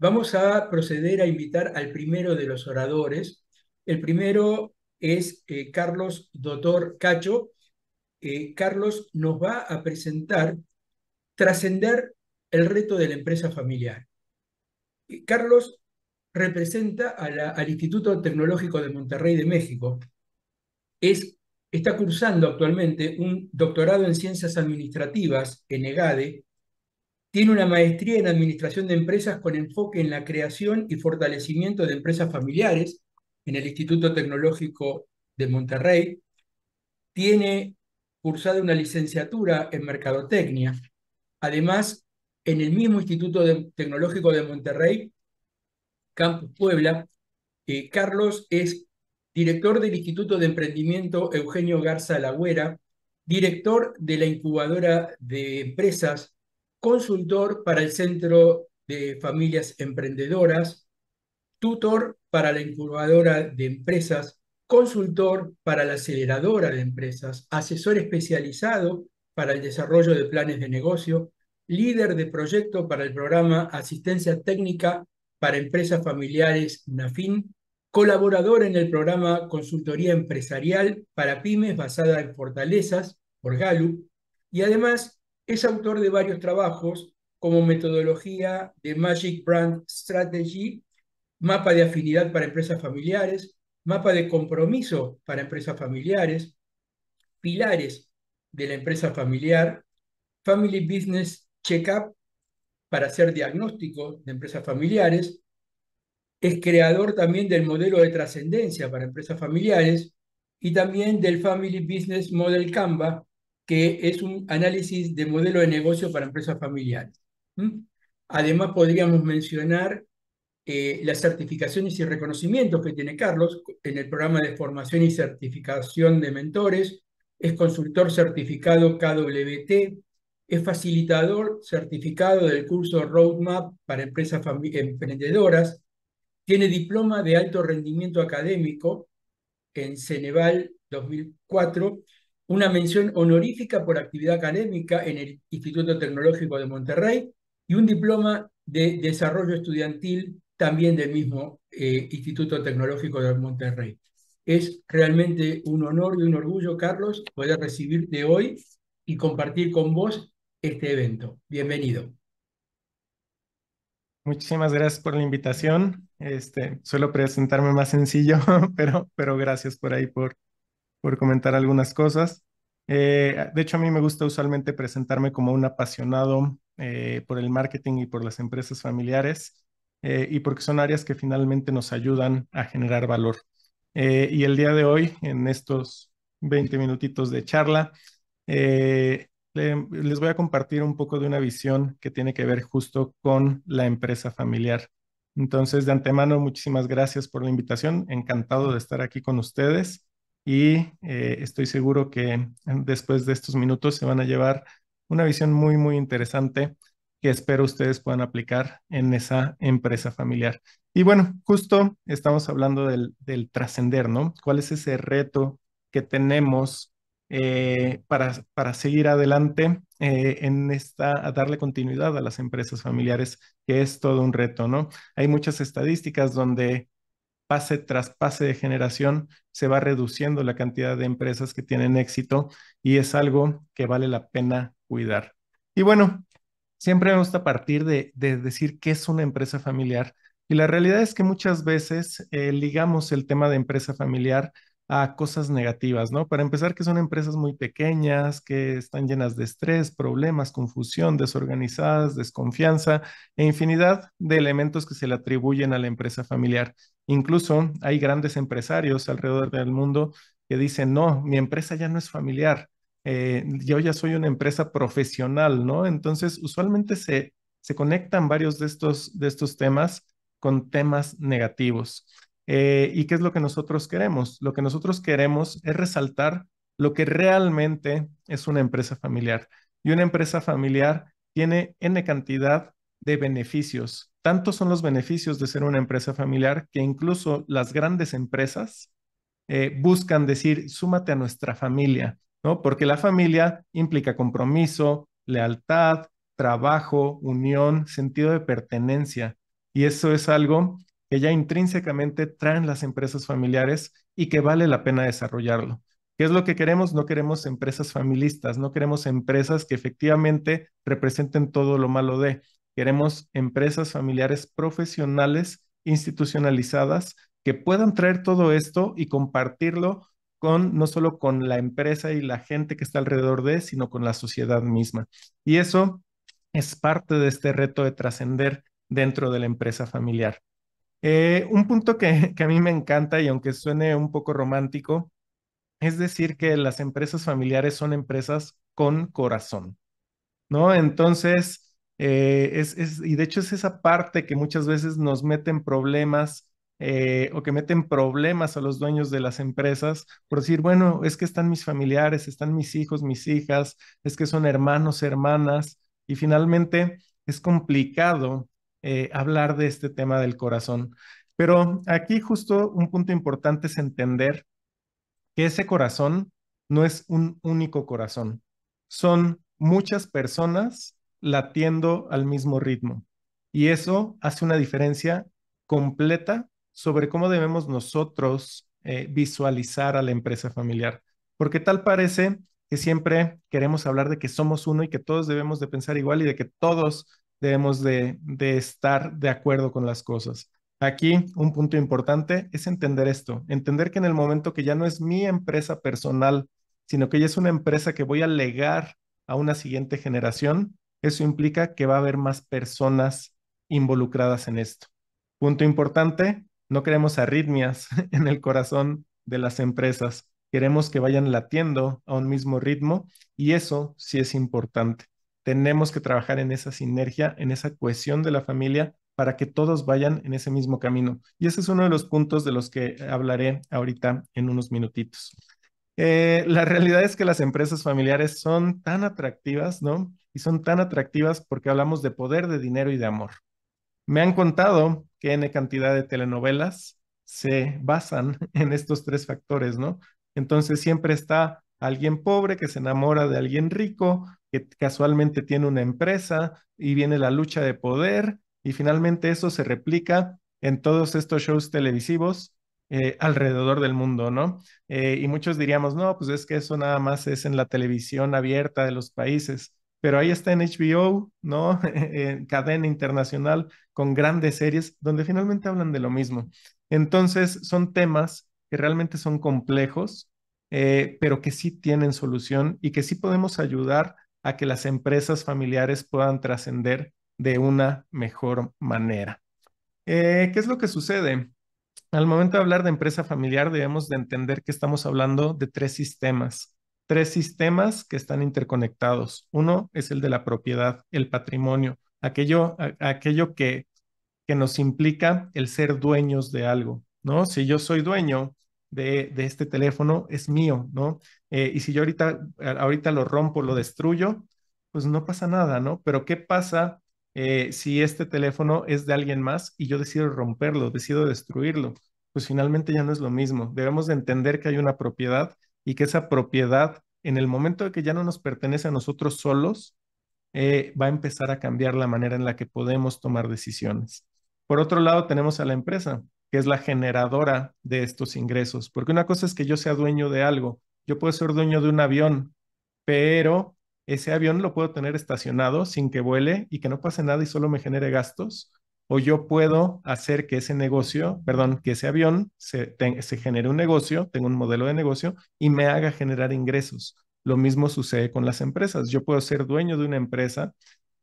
Vamos a proceder a invitar al primero de los oradores. El primero es Carlos Doctor Cacho. Carlos nos va a presentar Trascender el reto de la empresa familiar. Carlos representa al Instituto Tecnológico de Monterrey de México. Está cursando actualmente un doctorado en Ciencias Administrativas en EGADE. Tiene una maestría en Administración de Empresas con enfoque en la creación y fortalecimiento de empresas familiares en el Instituto Tecnológico de Monterrey. Tiene cursada una licenciatura en Mercadotecnia. Además, en el mismo Instituto Tecnológico de Monterrey, Campus Puebla, Carlos es director del Instituto de Emprendimiento Eugenio Garza Lagüera, director de la incubadora de empresas, consultor para el Centro de Familias Emprendedoras, tutor para la incubadora de empresas, consultor para la aceleradora de empresas, asesor especializado para el desarrollo de planes de negocio, líder de proyecto para el programa Asistencia Técnica para Empresas Familiares NAFIN, colaborador en el programa Consultoría Empresarial para Pymes basada en fortalezas por Gallup, y además es autor de varios trabajos como metodología de Magic Brand Strategy, mapa de afinidad para empresas familiares, mapa de compromiso para empresas familiares, pilares de la empresa familiar, Family Business Checkup para hacer diagnóstico de empresas familiares. Es creador también del modelo de trascendencia para empresas familiares y también del Family Business Model Canva, que es un análisis de modelo de negocio para empresas familiares. Además, podríamos mencionar las certificaciones y reconocimientos que tiene Carlos en el programa de formación y certificación de mentores. Es consultor certificado KWT, es facilitador certificado del curso Roadmap para empresas emprendedoras, tiene diploma de alto rendimiento académico en Ceneval 2004, una mención honorífica por actividad académica en el Instituto Tecnológico de Monterrey y un diploma de desarrollo estudiantil también del mismo Instituto Tecnológico de Monterrey. Es realmente un honor y un orgullo, Carlos, poder recibirte hoy y compartir con vos este evento. Bienvenido. Muchísimas gracias por la invitación. Suelo presentarme más sencillo, pero gracias por ahí por comentar algunas cosas. De hecho, a mí me gusta usualmente presentarme como un apasionado por el marketing y por las empresas familiares y porque son áreas que finalmente nos ayudan a generar valor. Y el día de hoy, en estos 20 minutitos de charla, les voy a compartir un poco de una visión que tiene que ver justo con la empresa familiar. Entonces, de antemano, muchísimas gracias por la invitación. Encantado de estar aquí con ustedes y estoy seguro que después de estos minutos se van a llevar una visión muy, muy interesante que espero ustedes puedan aplicar en esa empresa familiar. Y bueno, justo estamos hablando del trascender, ¿no? ¿Cuál es ese reto que tenemos para seguir adelante a darle continuidad a las empresas familiares, que es todo un reto, ¿no? Hay muchas estadísticas donde pase tras pase de generación se va reduciendo la cantidad de empresas que tienen éxito y es algo que vale la pena cuidar. Y bueno, siempre me gusta partir de decir qué es una empresa familiar. Y la realidad es que muchas veces ligamos el tema de empresa familiar a cosas negativas, ¿no? Para empezar, que son empresas muy pequeñas, que están llenas de estrés, problemas, confusión, desorganizadas, desconfianza e infinidad de elementos que se le atribuyen a la empresa familiar. Incluso hay grandes empresarios alrededor del mundo que dicen, no, mi empresa ya no es familiar, yo ya soy una empresa profesional, ¿no? Entonces, usualmente se conectan varios de estos temas con temas negativos. ¿Y qué es lo que nosotros queremos? Lo que nosotros queremos es resaltar lo que realmente es una empresa familiar. Y una empresa familiar tiene N cantidad de beneficios. Tantos son los beneficios de ser una empresa familiar que incluso las grandes empresas buscan decir, súmate a nuestra familia, ¿no? Porque la familia implica compromiso, lealtad, trabajo, unión, sentido de pertenencia. Y eso es algo que ya intrínsecamente traen las empresas familiares y que vale la pena desarrollarlo. ¿Qué es lo que queremos? No queremos empresas familistas, no queremos empresas que efectivamente representen todo lo malo de. Queremos empresas familiares profesionales, institucionalizadas, que puedan traer todo esto y compartirlo con no solo con la empresa y la gente que está alrededor de, sino con la sociedad misma. Y eso es parte de este reto de trascender dentro de la empresa familiar. Un punto que a mí me encanta y aunque suene un poco romántico, es decir que las empresas familiares son empresas con corazón. ¿No? Entonces, y de hecho es esa parte que muchas veces nos meten problemas o que meten problemas a los dueños de las empresas por decir, bueno, es que están mis familiares, están mis hijos, mis hijas, es que son hermanos, hermanas, y finalmente es complicado hablar de este tema del corazón. Pero aquí justo un punto importante es entender que ese corazón no es un único corazón, son muchas personas latiendo al mismo ritmo. Y eso hace una diferencia completa sobre cómo debemos nosotros visualizar a la empresa familiar. Porque tal parece que siempre queremos hablar de que somos uno y que todos debemos de pensar igual y de que todos debemos de estar de acuerdo con las cosas. Aquí un punto importante es entender esto, entender que en el momento que ya no es mi empresa personal, sino que ya es una empresa que voy a legar a una siguiente generación, eso implica que va a haber más personas involucradas en esto. Punto importante, no queremos arritmias en el corazón de las empresas, queremos que vayan latiendo a un mismo ritmo y eso sí es importante. Tenemos que trabajar en esa sinergia, en esa cohesión de la familia para que todos vayan en ese mismo camino. Y ese es uno de los puntos de los que hablaré ahorita en unos minutitos. La realidad es que las empresas familiares son tan atractivas, ¿no? Y son tan atractivas porque hablamos de poder, de dinero y de amor. Me han contado que N cantidad de telenovelas se basan en estos tres factores, ¿no? Entonces siempre está alguien pobre que se enamora de alguien rico, que casualmente tiene una empresa y viene la lucha de poder y finalmente eso se replica en todos estos shows televisivos alrededor del mundo, ¿no? Y muchos diríamos, no, pues es que eso nada más es en la televisión abierta de los países, pero ahí está en HBO, ¿no? En cadena internacional con grandes series donde finalmente hablan de lo mismo. Entonces, son temas que realmente son complejos, pero que sí tienen solución y que sí podemos ayudar a que las empresas familiares puedan trascender de una mejor manera. ¿Qué es lo que sucede? Al momento de hablar de empresa familiar, debemos de entender que estamos hablando de tres sistemas que están interconectados. Uno es el de la propiedad, el patrimonio, aquello que nos implica el ser dueños de algo, ¿no? Si yo soy dueño de este teléfono, es mío, ¿no? Y si yo ahorita lo rompo, lo destruyo, pues no pasa nada, ¿no? Pero ¿qué pasa si este teléfono es de alguien más y yo decido romperlo, decido destruirlo? Pues finalmente ya no es lo mismo. Debemos de entender que hay una propiedad y que esa propiedad, en el momento de que ya no nos pertenece a nosotros solos, va a empezar a cambiar la manera en la que podemos tomar decisiones. Por otro lado, tenemos a la empresa, que es la generadora de estos ingresos, porque una cosa es que yo sea dueño de algo, yo puedo ser dueño de un avión, pero ese avión lo puedo tener estacionado sin que vuele y que no pase nada y solo me genere gastos, o yo puedo hacer que ese negocio, perdón, que ese avión se genere un negocio, tenga un modelo de negocio y me haga generar ingresos. Lo mismo sucede con las empresas. Yo puedo ser dueño de una empresa,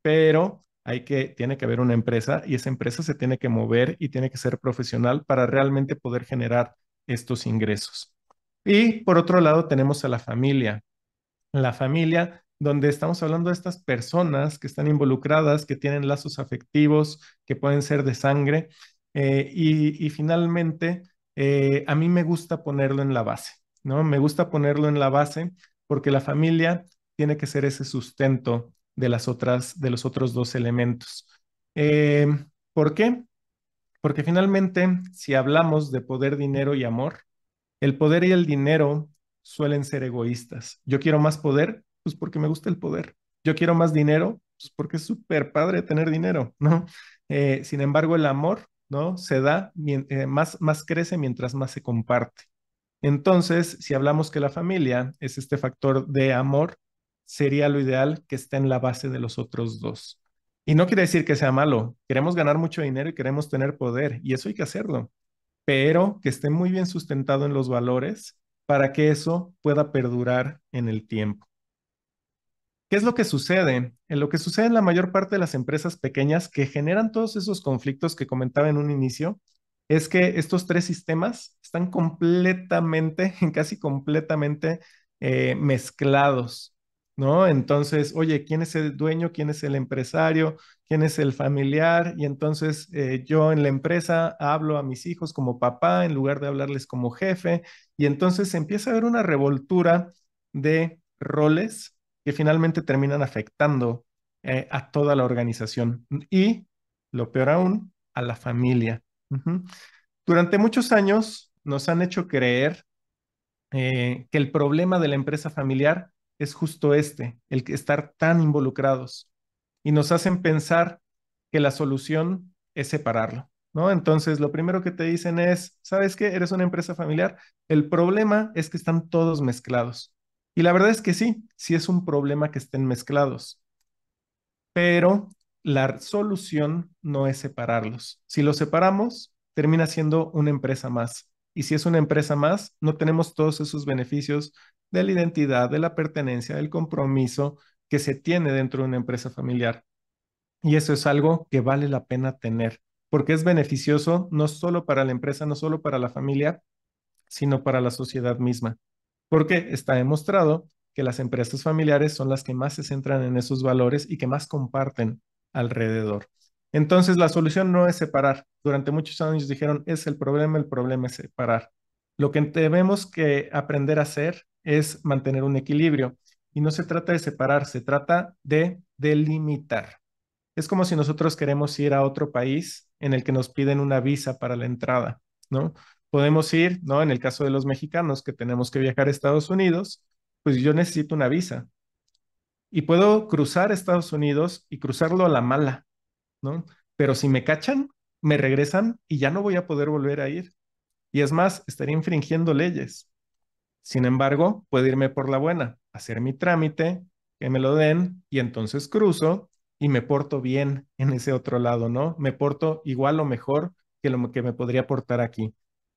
pero tiene que haber una empresa y esa empresa se tiene que mover y tiene que ser profesional para realmente poder generar estos ingresos. Y por otro lado tenemos a la familia, donde estamos hablando de estas personas que están involucradas, que tienen lazos afectivos, que pueden ser de sangre. Y finalmente, a mí me gusta ponerlo en la base, ¿no? Me gusta ponerlo en la base porque la familia tiene que ser ese sustento de los otros dos elementos. Eh, ¿Por qué? Porque finalmente, si hablamos de poder, dinero y amor, el poder y el dinero suelen ser egoístas. Yo quiero más poder, pues porque me gusta el poder. Yo quiero más dinero Pues porque es súper padre tener dinero, ¿no? Sin embargo, el amor, ¿no? Se da, más crece mientras más se comparte. Entonces, si hablamos que la familia es este factor de amor, sería lo ideal que esté en la base de los otros dos. Y no quiere decir que sea malo. Queremos ganar mucho dinero y queremos tener poder, y eso hay que hacerlo, pero que esté muy bien sustentado en los valores para que eso pueda perdurar en el tiempo. ¿Qué es lo que sucede? En lo que sucede en la mayor parte de las empresas pequeñas que generan todos esos conflictos que comentaba en un inicio, es que estos tres sistemas están completamente, casi completamente mezclados, ¿no? Entonces, oye, ¿quién es el dueño? ¿Quién es el empresario? ¿Quién es el familiar? Y entonces yo en la empresa hablo a mis hijos como papá en lugar de hablarles como jefe. Y entonces empieza a haber una revoltura de roles que finalmente terminan afectando a toda la organización y, lo peor aún, a la familia. Ujú. Durante muchos años nos han hecho creer que el problema de la empresa familiar es justo este, el que estar tan involucrados y nos hacen pensar que la solución es separarlo, ¿no? Entonces, lo primero que te dicen es, ¿sabes qué? Eres una empresa familiar. El problema es que están todos mezclados. Y la verdad es que sí, sí es un problema que estén mezclados, pero la solución no es separarlos. Si los separamos, termina siendo una empresa más. Y si es una empresa más, no tenemos todos esos beneficios de la identidad, de la pertenencia, del compromiso que se tiene dentro de una empresa familiar. Y eso es algo que vale la pena tener, porque es beneficioso no solo para la empresa, no solo para la familia, sino para la sociedad misma. Porque está demostrado que las empresas familiares son las que más se centran en esos valores y que más comparten alrededor. Entonces, la solución no es separar. Durante muchos años dijeron, es el problema es separar. Lo que debemos que aprender a hacer es mantener un equilibrio. Y no se trata de separar, se trata de delimitar. Es como si nosotros queremos ir a otro país en el que nos piden una visa para la entrada, ¿no? Podemos ir, ¿no? En el caso de los mexicanos que tenemos que viajar a Estados Unidos, pues yo necesito una visa y puedo cruzar Estados Unidos y cruzarlo a la mala, ¿no? Pero si me cachan, me regresan y ya no voy a poder volver a ir. Y es más, estaría infringiendo leyes. Sin embargo, puedo irme por la buena, hacer mi trámite, que me lo den y entonces cruzo y me porto bien en ese otro lado, ¿no? Me porto igual o mejor que lo que me podría portar aquí.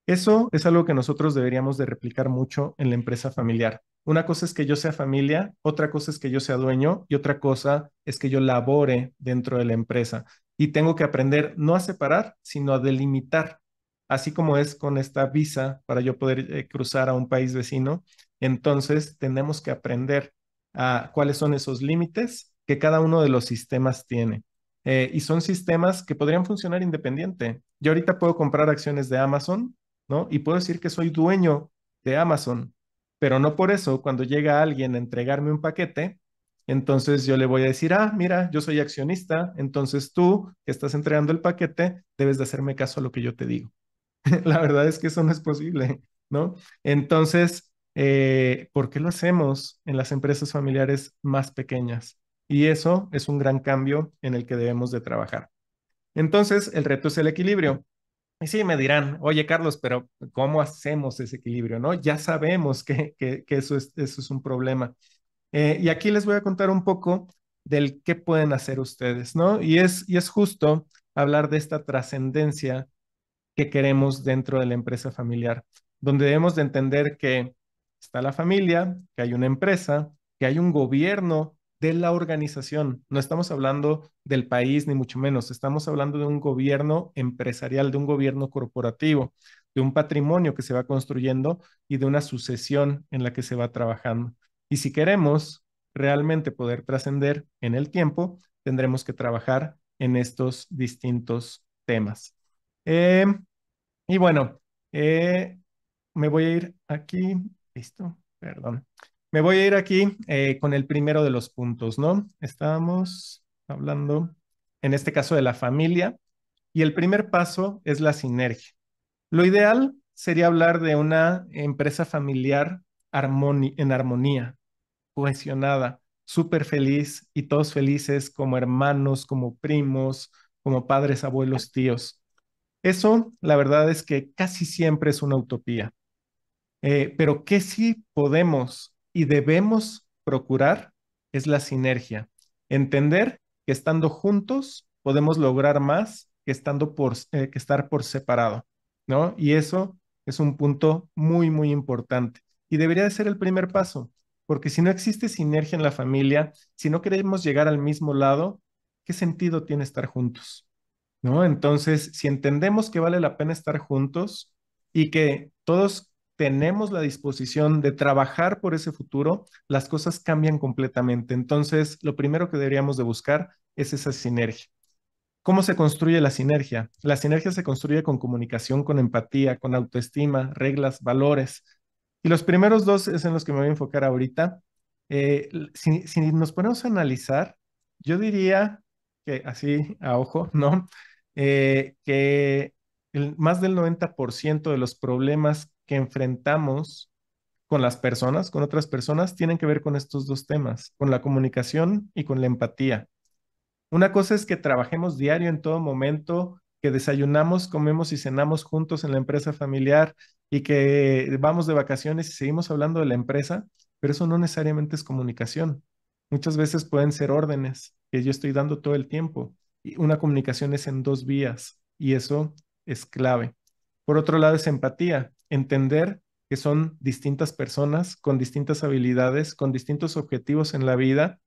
Eso es algo que nosotros deberíamos de replicar mucho en la empresa familiar. Una cosa es que yo sea familia, otra cosa es que yo sea dueño y otra cosa es que yo labore dentro de la empresa. Y tengo que aprender no a separar, sino a delimitar, así como es con esta visa para yo poder cruzar a un país vecino. Entonces, tenemos que aprender a cuáles son esos límites que cada uno de los sistemas tiene. Y son sistemas que podrían funcionar independiente. Yo ahorita puedo comprar acciones de Amazon, ¿no? Y puedo decir que soy dueño de Amazon, pero no por eso cuando llega alguien a entregarme un paquete, entonces yo le voy a decir, ah, mira, yo soy accionista, entonces tú que estás entregando el paquete, debes de hacerme caso a lo que yo te digo. La verdad es que eso no es posible, ¿no? Entonces, ¿por qué lo hacemos en las empresas familiares más pequeñas? Y eso es un gran cambio en el que debemos de trabajar. Entonces, el reto es el equilibrio. Y sí, me dirán, oye, Carlos, pero ¿cómo hacemos ese equilibrio, no? Ya sabemos que eso es un problema. Y aquí les voy a contar un poco del qué pueden hacer ustedes, ¿no? Y es justo hablar de esta trascendencia que queremos dentro de la empresa familiar, donde debemos de entender que está la familia, que hay una empresa, que hay un gobierno de la organización. No estamos hablando del país, ni mucho menos, estamos hablando de un gobierno empresarial, de un gobierno corporativo, de un patrimonio que se va construyendo y de una sucesión en la que se va trabajando. Y si queremos realmente poder trascender en el tiempo, tendremos que trabajar en estos distintos temas. Eh, y bueno, eh, me voy a ir aquí, listo, perdón. Me voy a ir aquí con el primero de los puntos, ¿no? Estábamos hablando, en este caso, de la familia, y el primer paso es la sinergia. Lo ideal sería hablar de una empresa familiar en armonía, cohesionada, súper feliz y todos felices como hermanos, como primos, como padres, abuelos, tíos. Eso, la verdad es que casi siempre es una utopía. Pero que sí podemos y debemos procurar es la sinergia. Entender que estando juntos podemos lograr más que que estar por separado, ¿no? Y eso es un punto muy, muy importante. Y debería de ser el primer paso, porque si no existe sinergia en la familia, si no queremos llegar al mismo lado, ¿qué sentido tiene estar juntos? ¿No? Entonces, si entendemos que vale la pena estar juntos y que todos tenemos la disposición de trabajar por ese futuro, las cosas cambian completamente. Entonces, lo primero que deberíamos de buscar es esa sinergia. ¿Cómo se construye la sinergia? La sinergia se construye con comunicación, con empatía, con autoestima, reglas, valores. Y los primeros dos es en los que me voy a enfocar ahorita. Si nos ponemos a analizar, yo diría que así a ojo, ¿no? Que más del 90% de los problemas que enfrentamos con las personas, con otras personas, tienen que ver con estos dos temas, con la comunicación y con la empatía. Una cosa es que trabajemos diario en todo momento, que desayunamos, comemos y cenamos juntos en la empresa familiar y que vamos de vacaciones y seguimos hablando de la empresa, pero eso no necesariamente es comunicación. Muchas veces pueden ser órdenes que yo estoy dando todo el tiempo y una comunicación es en dos vías y eso es clave. Por otro lado es empatía, entender que son distintas personas con distintas habilidades, con distintos objetivos en la vida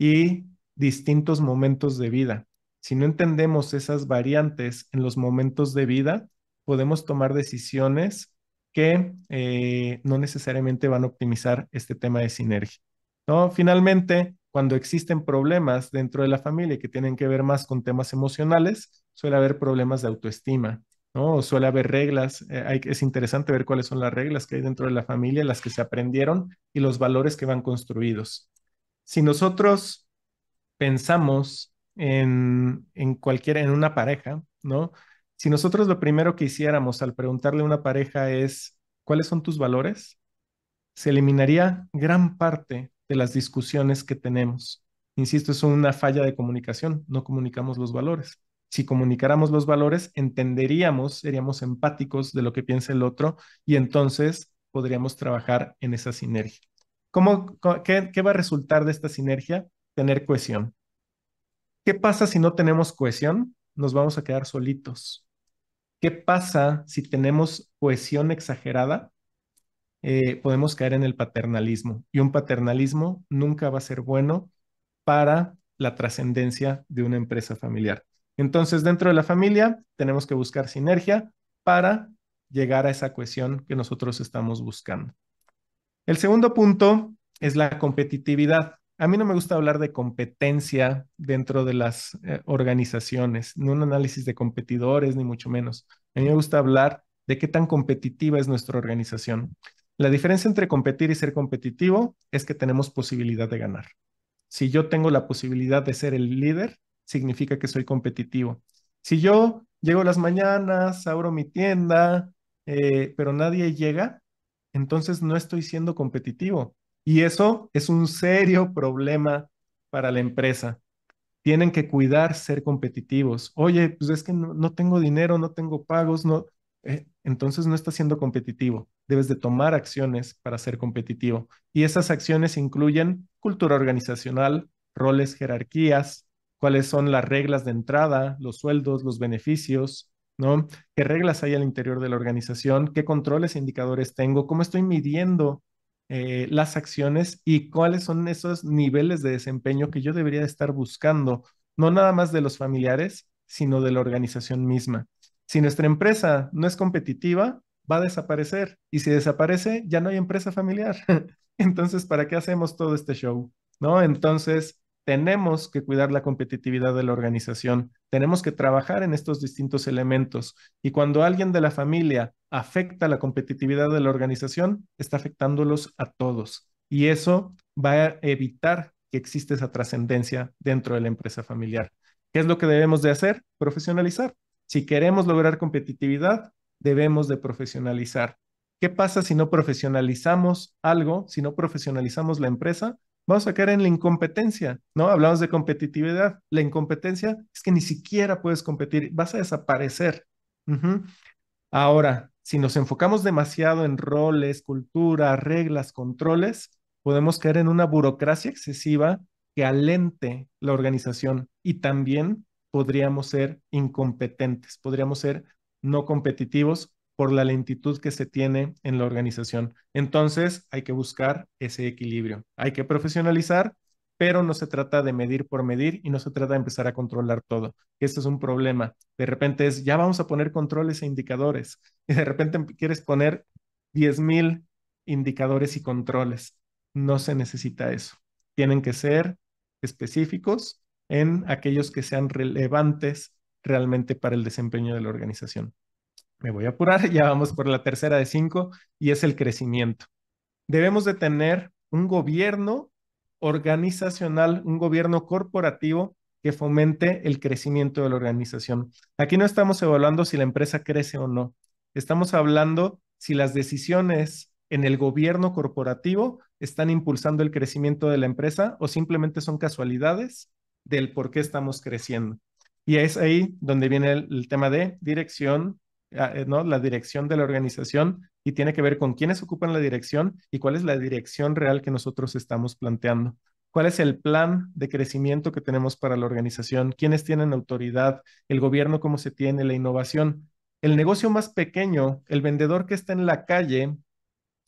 y distintos momentos de vida. Si no entendemos esas variantes en los momentos de vida, podemos tomar decisiones que no necesariamente van a optimizar este tema de sinergia. ¿No? Finalmente, cuando existen problemas dentro de la familia que tienen que ver más con temas emocionales, suele haber problemas de autoestima, ¿no? O suele haber reglas. Es interesante ver cuáles son las reglas que hay dentro de la familia, las que se aprendieron y los valores que van construidos. Si nosotros pensamos en una pareja, ¿no? Si nosotros lo primero que hiciéramos al preguntarle a una pareja es, ¿cuáles son tus valores? Se eliminaría gran parte de las discusiones que tenemos. Insisto, es una falla de comunicación, no comunicamos los valores. Si comunicáramos los valores, entenderíamos, seríamos empáticos de lo que piensa el otro y entonces podríamos trabajar en esa sinergia. ¿Qué va a resultar de esta sinergia? Tener cohesión. ¿Qué pasa si no tenemos cohesión? Nos vamos a quedar solitos. ¿Qué pasa si tenemos cohesión exagerada? Podemos caer en el paternalismo y un paternalismo nunca va a ser bueno para la trascendencia de una empresa familiar. Entonces, dentro de la familia tenemos que buscar sinergia para llegar a esa cohesión que nosotros estamos buscando. El segundo punto es la competitividad. A mí no me gusta hablar de competencia dentro de las organizaciones, no un análisis de competidores, ni mucho menos. A mí me gusta hablar de qué tan competitiva es nuestra organización. La diferencia entre competir y ser competitivo es que tenemos posibilidad de ganar. Si yo tengo la posibilidad de ser el líder, significa que soy competitivo. Si yo llego a las mañanas, abro mi tienda, pero nadie llega, entonces no estoy siendo competitivo. Y eso es un serio problema para la empresa. Tienen que cuidar ser competitivos. Oye, pues es que no tengo dinero, no tengo pagos, no. Entonces no estás siendo competitivo. Debes de tomar acciones para ser competitivo. Y esas acciones incluyen cultura organizacional, roles, jerarquías, cuáles son las reglas de entrada, los sueldos, los beneficios, ¿no? ¿Qué reglas hay al interior de la organización? ¿Qué controles e indicadores tengo? ¿Cómo estoy midiendo las acciones y cuáles son esos niveles de desempeño que yo debería estar buscando, no nada más de los familiares, sino de la organización misma? Si nuestra empresa no es competitiva, va a desaparecer y si desaparece, ya no hay empresa familiar. Entonces, ¿para qué hacemos todo este show? ¿No? Entonces, tenemos que cuidar la competitividad de la organización, tenemos que trabajar en estos distintos elementos y cuando alguien de la familia afecta la competitividad de la organización, está afectándolos a todos y eso va a evitar que exista esa trascendencia dentro de la empresa familiar. ¿Qué es lo que debemos de hacer? Profesionalizar. Si queremos lograr competitividad, debemos de profesionalizar. ¿Qué pasa si no profesionalizamos algo, si no profesionalizamos la empresa? vamos a caer en la incompetencia, ¿no? Hablamos de competitividad. La incompetencia es que ni siquiera puedes competir, vas a desaparecer. Ujú. Ahora, si nos enfocamos demasiado en roles, cultura, reglas, controles, podemos caer en una burocracia excesiva que alente la organización y también podríamos ser incompetentes, podríamos ser no competitivos por la lentitud que se tiene en la organización. Entonces, hay que buscar ese equilibrio. Hay que profesionalizar, pero no se trata de medir por medir y no se trata de empezar a controlar todo. Este es un problema. De repente es, ya vamos a poner controles e indicadores. Y de repente quieres poner 10,000 indicadores y controles. No se necesita eso. Tienen que ser específicos en aquellos que sean relevantes realmente para el desempeño de la organización. Me voy a apurar, ya vamos por la tercera de 5 y es el crecimiento. Debemos de tener un gobierno organizacional, un gobierno corporativo que fomente el crecimiento de la organización. Aquí no estamos evaluando si la empresa crece o no. Estamos hablando si las decisiones en el gobierno corporativo están impulsando el crecimiento de la empresa o simplemente son casualidades del por qué estamos creciendo. Y es ahí donde viene el tema de dirección, ¿no? La dirección de la organización y tiene que ver con quiénes ocupan la dirección y cuál es la dirección real que nosotros estamos planteando. ¿Cuál es el plan de crecimiento que tenemos para la organización? ¿Quiénes tienen autoridad? ¿El gobierno cómo se tiene? ¿La innovación? El negocio más pequeño, el vendedor que está en la calle,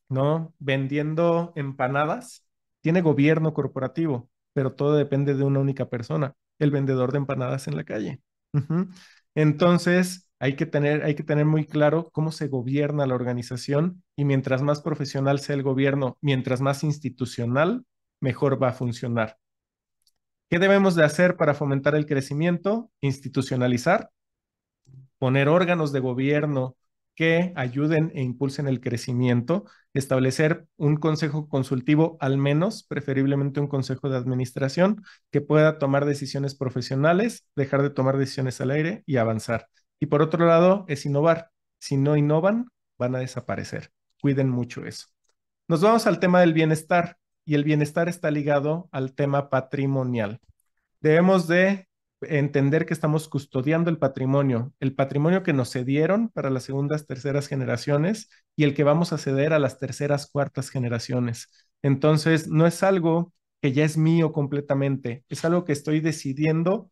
¿no? Vendiendo empanadas, tiene gobierno corporativo, pero todo depende de una única persona, el vendedor de empanadas en la calle. Ujú. Entonces, hay que tener muy claro cómo se gobierna la organización y mientras más profesional sea el gobierno, mientras más institucional, mejor va a funcionar. ¿Qué debemos de hacer para fomentar el crecimiento? Institucionalizar, poner órganos de gobierno que ayuden e impulsen el crecimiento, establecer un consejo consultivo al menos, preferiblemente un consejo de administración, que pueda tomar decisiones profesionales, dejar de tomar decisiones al aire y avanzar. Y por otro lado, es innovar. Si no innovan, van a desaparecer. Cuiden mucho eso. Nos vamos al tema del bienestar y el bienestar está ligado al tema patrimonial. Debemos de entender que estamos custodiando el patrimonio que nos cedieron para las segundas, terceras generaciones y el que vamos a ceder a las terceras, cuartas generaciones. Entonces, no es algo que ya es mío completamente, es algo que estoy decidiendo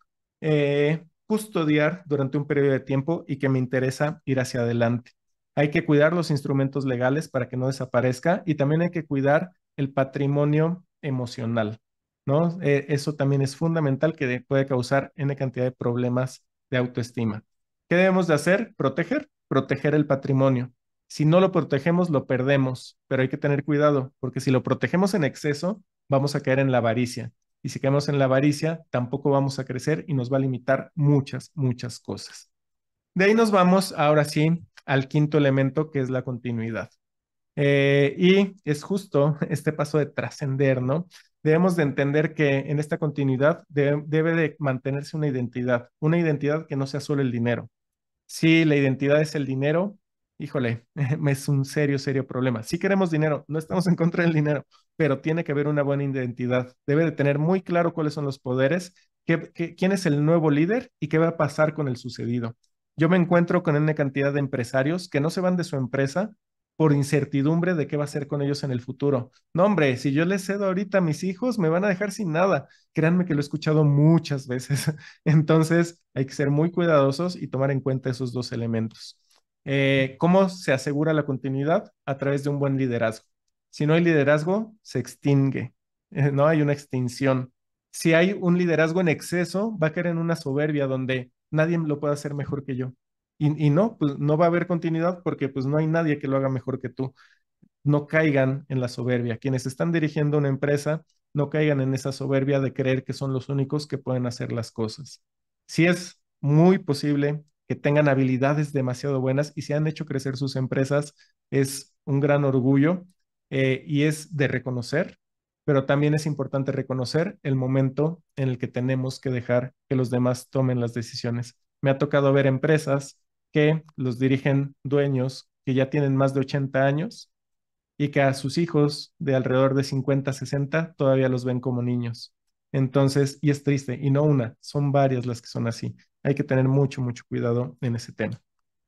custodiar durante un periodo de tiempo y que me interesa ir hacia adelante. Hay que cuidar los instrumentos legales para que no desaparezca y también hay que cuidar el patrimonio emocional. ¿No? Eso también es fundamental que puede causar N cantidad de problemas de autoestima. ¿Qué debemos de hacer? Proteger el patrimonio. Si no lo protegemos, lo perdemos, pero hay que tener cuidado, porque si lo protegemos en exceso, vamos a caer en la avaricia. Y si caemos en la avaricia, tampoco vamos a crecer y nos va a limitar muchas, muchas cosas. De ahí nos vamos ahora sí al quinto elemento, que es la continuidad. Y es justo este paso de trascender, ¿no? Debemos de entender que en esta continuidad debe de mantenerse una identidad que no sea solo el dinero. Si la identidad es el dinero, híjole, es un serio, serio problema. Si queremos dinero, no estamos en contra del dinero, pero tiene que haber una buena identidad. Debe de tener muy claro cuáles son los poderes, quién es el nuevo líder y qué va a pasar con el sucedido. Yo me encuentro con una cantidad de empresarios que no se van de su empresa por incertidumbre de qué va a hacer con ellos en el futuro. No, hombre, si yo les cedo ahorita a mis hijos, me van a dejar sin nada. Créanme que lo he escuchado muchas veces. Entonces, hay que ser muy cuidadosos y tomar en cuenta esos dos elementos. ¿Cómo se asegura la continuidad? A través de un buen liderazgo. Si no hay liderazgo, se extingue. No hay una extinción. Si hay un liderazgo en exceso, va a caer en una soberbia donde nadie lo puede hacer mejor que yo. Y no, pues no va a haber continuidad porque pues no hay nadie que lo haga mejor que tú. No caigan en la soberbia. Quienes están dirigiendo una empresa, no caigan en esa soberbia de creer que son los únicos que pueden hacer las cosas. Sí es muy posible que tengan habilidades demasiado buenas y se han hecho crecer sus empresas, es un gran orgullo y es de reconocer, pero también es importante reconocer el momento en el que tenemos que dejar que los demás tomen las decisiones. Me ha tocado ver empresas que los dirigen dueños que ya tienen más de 80 años y que a sus hijos de alrededor de 50, 60 todavía los ven como niños. Entonces, y es triste, y no una, son varias las que son así. Hay que tener mucho, mucho cuidado en ese tema.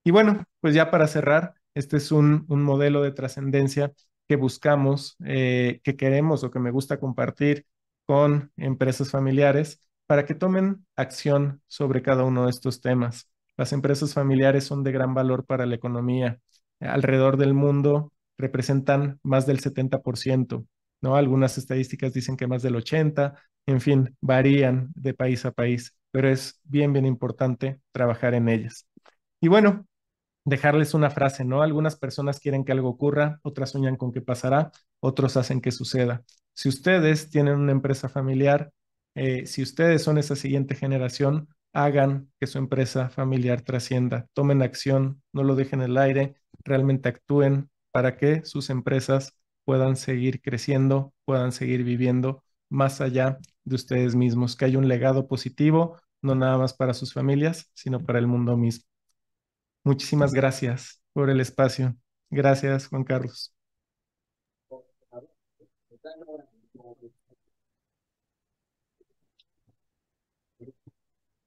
Y bueno, pues ya para cerrar, este es un modelo de trascendencia que buscamos, que queremos o que me gusta compartir con empresas familiares para que tomen acción sobre cada uno de estos temas. Las empresas familiares son de gran valor para la economía. Alrededor del mundo representan más del 70%, ¿no? Algunas estadísticas dicen que más del 80%, en fin, varían de país a país, pero es bien, bien importante trabajar en ellas. Y bueno, dejarles una frase, ¿no? Algunas personas quieren que algo ocurra, otras sueñan con que pasará, otros hacen que suceda. Si ustedes tienen una empresa familiar, si ustedes son esa siguiente generación, hagan que su empresa familiar trascienda, tomen acción, no lo dejen en el aire, realmente actúen para que sus empresas puedan seguir creciendo, puedan seguir viviendo más allá de ustedes mismos, que haya un legado positivo, no nada más para sus familias, sino para el mundo mismo. Muchísimas gracias por el espacio. Gracias, Juan Carlos.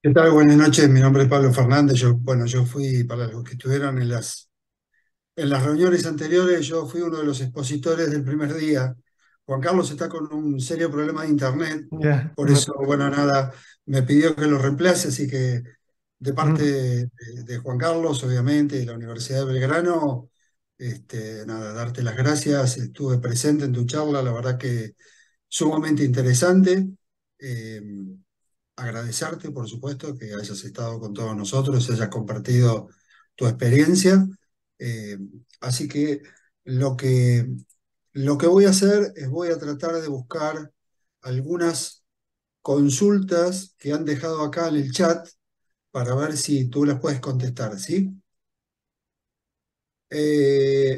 ¿Qué tal? Buenas noches, mi nombre es Pablo Fernández. Yo fui, para los que estuvieron en las reuniones anteriores, yo fui uno de los expositores del primer día. Juan Carlos está con un serio problema de internet, Ya, por no me eso, preocupo. bueno, nada, me pidió que lo reemplace, así que de parte Ujú. de Juan Carlos, obviamente, de la Universidad de Belgrano, nada, darte las gracias. Estuve presente en tu charla, la verdad que sumamente interesante. Eh, Agradecerte, por supuesto, que hayas estado con todos nosotros, hayas compartido tu experiencia. Eh, Así que lo que, lo que voy a hacer es voy a tratar de buscar algunas consultas que han dejado acá en el chat para ver si tú las puedes contestar, ¿sí? Eh,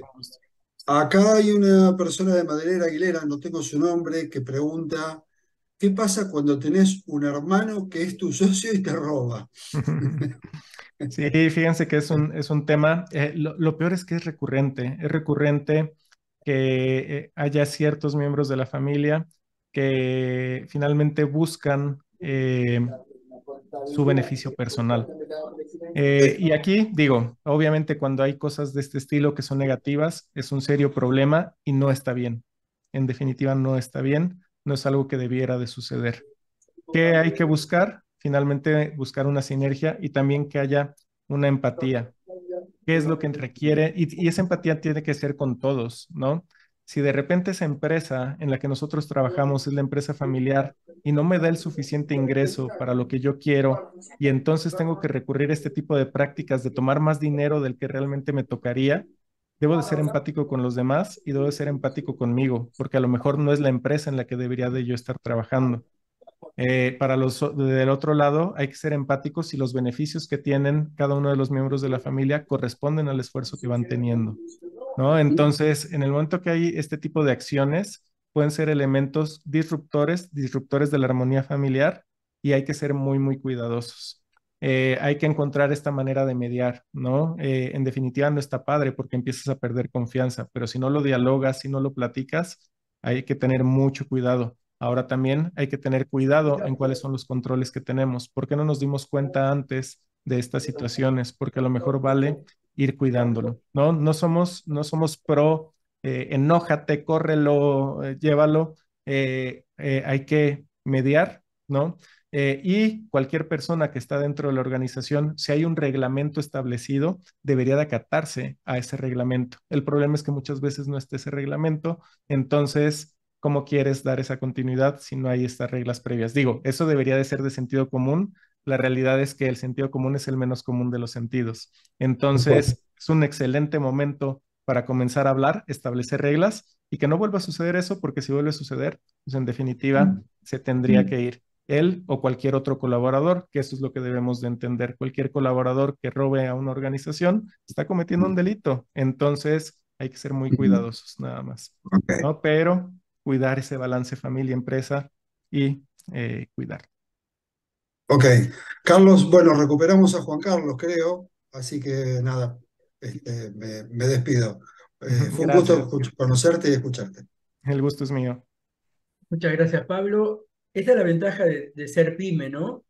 Acá hay una persona de Maderera Aguilera, no tengo su nombre, que pregunta, ¿qué pasa cuando tenés un hermano que es tu socio y te roba? Sí, fíjense que es un tema, lo peor es que es recurrente que haya ciertos miembros de la familia que finalmente buscan su beneficio personal. Y aquí digo, obviamente cuando hay cosas de este estilo que son negativas, es un serio problema y no está bien. En definitiva, no está bien, no es algo que debiera de suceder. ¿Qué hay que buscar? Finalmente, buscar una sinergia y también que haya una empatía. ¿Qué es lo que requiere? Y esa empatía tiene que ser con todos, ¿no? Si de repente esa empresa en la que nosotros trabajamos es la empresa familiar y no me da el suficiente ingreso para lo que yo quiero, y entonces tengo que recurrir a este tipo de prácticas de tomar más dinero del que realmente me tocaría, debo de ser empático con los demás y debo de ser empático conmigo, porque a lo mejor no es la empresa en la que debería de yo estar trabajando. Para los del otro lado, hay que ser empáticos y los beneficios que tienen cada uno de los miembros de la familia corresponden al esfuerzo que van teniendo, ¿no? Entonces, en el momento que hay este tipo de acciones, pueden ser elementos disruptores, disruptores de la armonía familiar y hay que ser muy, muy cuidadosos. Hay que encontrar esta manera de mediar, ¿no? En definitiva, no está padre porque empiezas a perder confianza, pero si no lo dialogas, si no lo platicas, hay que tener mucho cuidado. Ahora también hay que tener cuidado en cuáles son los controles que tenemos. ¿Por qué no nos dimos cuenta antes de estas situaciones? Porque a lo mejor vale ir cuidándolo, ¿no? No somos pro, enójate, córrelo, llévalo. Hay que mediar, ¿no? Y cualquier persona que está dentro de la organización, si hay un reglamento establecido, debería de acatarse a ese reglamento. El problema es que muchas veces no está ese reglamento, entonces ¿cómo quieres dar esa continuidad si no hay estas reglas previas? Digo, eso debería de ser de sentido común. La realidad es que el sentido común es el menos común de los sentidos. Entonces, es un excelente momento para comenzar a hablar, establecer reglas y que no vuelva a suceder eso, porque si vuelve a suceder, pues en definitiva se tendría que ir él o cualquier otro colaborador, que eso es lo que debemos de entender. Cualquier colaborador que robe a una organización está cometiendo un delito. Entonces, hay que ser muy cuidadosos, nada más. Ok. ¿No? Pero cuidar ese balance familia-empresa y cuidar. Ok, Carlos, bueno, recuperamos a Juan Carlos, creo, así que nada, me despido. Fue un gusto Gracias. conocerte y escucharte. El gusto es mío. Muchas gracias, Pablo. Esta es la ventaja de ser pyme, ¿no?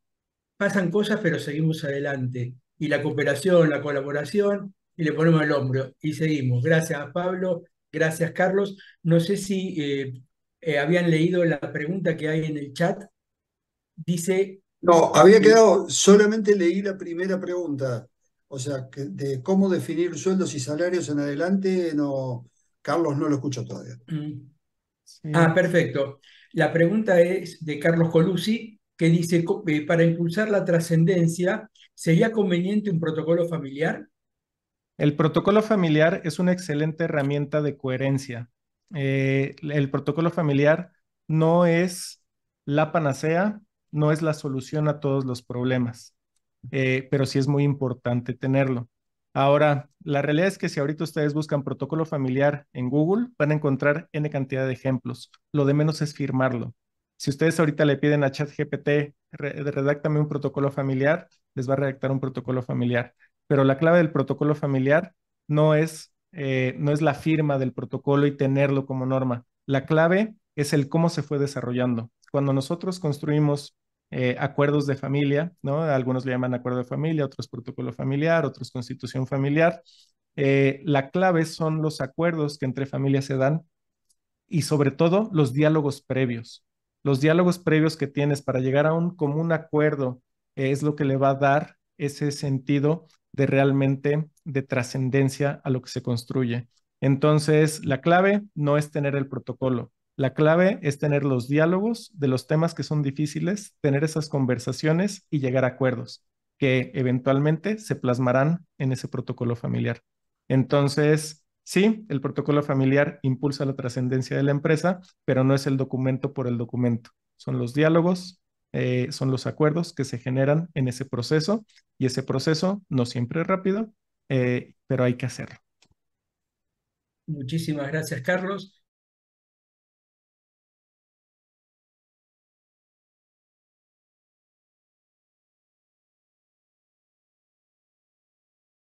Pasan cosas, pero seguimos adelante. Y la cooperación, la colaboración, y le ponemos el hombro y seguimos. Gracias, Pablo. Gracias, Carlos. No sé si habían leído la pregunta que hay en el chat. Dice, No, había eh, quedado, solamente leí la primera pregunta, o sea, de cómo definir sueldos y salarios en adelante, no, Carlos no lo escucho todavía. mm, Sí. perfecto. La pregunta es de Carlos Colucci, que dice, para impulsar la trascendencia, ¿sería conveniente un protocolo familiar? El protocolo familiar es una excelente herramienta de coherencia. El protocolo familiar no es la panacea, no es la solución a todos los problemas, pero sí es muy importante tenerlo. Ahora, la realidad es que si ahorita ustedes buscan protocolo familiar en Google, van a encontrar N cantidad de ejemplos. Lo de menos es firmarlo. Si ustedes ahorita le piden a ChatGPT, redáctame un protocolo familiar, les va a redactar un protocolo familiar, pero la clave del protocolo familiar no es la firma del protocolo y tenerlo como norma. La clave es el cómo se fue desarrollando. Cuando nosotros construimos acuerdos de familia, ¿no? Algunos le llaman acuerdo de familia, otros protocolo familiar, otros constitución familiar. La clave son los acuerdos que entre familias se dan y sobre todo los diálogos previos. Los diálogos previos que tienes para llegar a un común acuerdo es lo que le va a dar ese sentido de realmente de trascendencia a lo que se construye. Entonces, la clave no es tener el protocolo. La clave es tener los diálogos de los temas que son difíciles, tener esas conversaciones y llegar a acuerdos que eventualmente se plasmarán en ese protocolo familiar. Entonces, sí, el protocolo familiar impulsa la trascendencia de la empresa, pero no es el documento por el documento. Son los diálogos, son los acuerdos que se generan en ese proceso y ese proceso no siempre es rápido, pero hay que hacerlo. Muchísimas gracias, Carlos.